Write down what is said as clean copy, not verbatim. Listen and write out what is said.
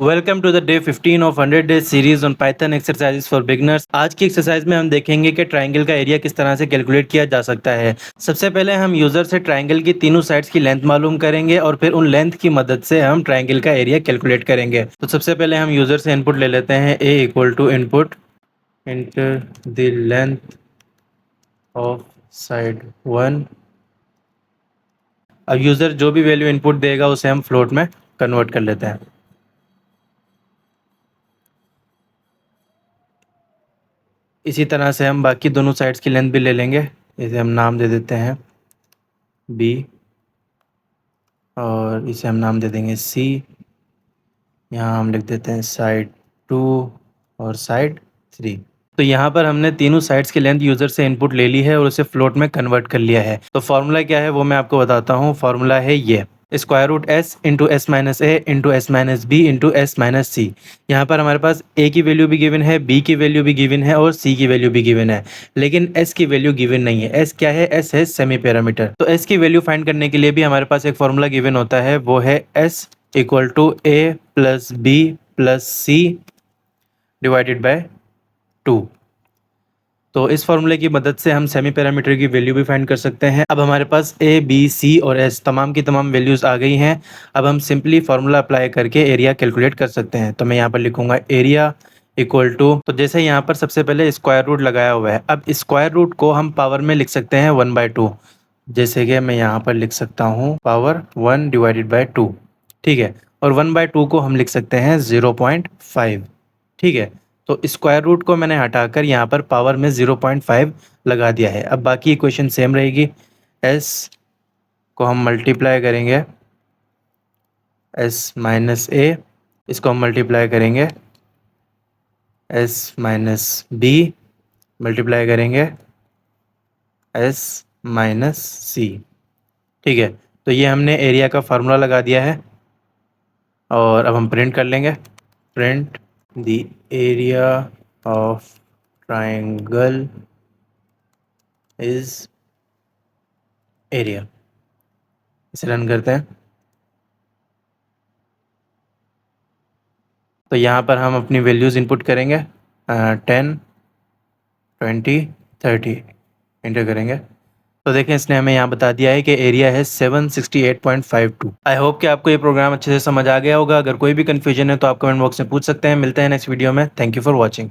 Welcome to the day 15 of 100 days series on Python exercises for beginners. आज की exercise में हम देखेंगे कि ट्रायंगल का एरिया किस तरह से कैलकुलेट किया जा सकता है। सबसे पहले हम यूजर से ट्रायंगल की तीनों साइड्स की लेंथ मालूम करेंगे और फिर उन लेंथ की मदद से हम ट्रायंगल का एरिया कैलकुलेट करेंगे। तो सबसे पहले हम यूजर से इनपुट ले लेते हैं a equal to input enter the length of side 1। अब यूजर जो भी वैल्यू इनपुट देगा उसे हम फ्लोट में कन्वर्ट कर लेते हैं। इसी तरह से हम बाकी दोनों साइड्स की लेंथ भी ले लेंगे। इसे हम नाम दे देते हैं b और इसे हम नाम दे देंगे c। यहाँ हम लिख देते हैं साइड 2 और साइड 3। तो यहाँ पर हमने तीनों साइड्स की लेंथ यूज़र से इनपुट ले ली है और उसे फ्लोट में कन्वर्ट कर लिया है। तो फॉर्मूला क्या है वो मैं आपको बताता हूँ। फॉर्मूला है ये square root S into S minus A into S minus B into S minus C. यहाँ पर हमारे पास ए की वैल्यू भी गिवन है, बी की वैल्यू भी गिवन है और सी की वैल्यू भी गिवन है, लेकिन एस की वैल्यू गिवन नहीं है। एस क्या है? एस है सेमी पैरामीटर। तो एस की वैल्यू फाइंड करने के लिए भी हमारे पास एक फॉर्मूला गिवन होता है, वो है S equal to A plus B plus C divided by 2। तो इस फॉर्मूले की मदद से हम सेमी पैरामीटर की वैल्यू भी फाइंड कर सकते हैं। अब हमारे पास ए बी सी और एस तमाम की तमाम वैल्यूज़ आ गई हैं। अब हम सिंपली फार्मूला अप्लाई करके एरिया कैलकुलेट कर सकते हैं। तो मैं यहाँ पर लिखूंगा एरिया इक्वल टू, तो जैसे यहाँ पर सबसे पहले स्क्वायर रूट लगाया हुआ है। अब स्क्वायर रूट को हम पावर में लिख सकते हैं 1/2। जैसे कि मैं यहाँ पर लिख सकता हूँ पावर 1 डिवाइडेड बाई 2, ठीक है। और 1/2 को हम लिख सकते हैं 0.5, ठीक है। तो स्क्वायर रूट को मैंने हटाकर यहाँ पर पावर में 0.5 लगा दिया है। अब बाकी इक्वेशन सेम रहेगी। s को हम मल्टीप्लाई करेंगे s माइनस ए, इसको हम मल्टीप्लाई करेंगे s माइनस बी, मल्टीप्लाई करेंगे s माइनस सी, ठीक है। तो ये हमने एरिया का फार्मूला लगा दिया है और अब हम प्रिंट कर लेंगे। Print the area of triangle is area. इसे रन करते हैं। तो यहाँ पर हम अपनी वैल्यूज़ इनपुट करेंगे 10 20 30 इंटर करेंगे। तो देखें इसने हमें यहाँ बता दिया है कि एरिया है 768.52। आई होप कि आपको ये प्रोग्राम अच्छे से समझ आ गया होगा। अगर कोई भी कन्फ्यूजन है तो आप कमेंट बॉक्स में पूछ सकते हैं। मिलते हैं नेक्स्ट वीडियो में। Thank you for watching.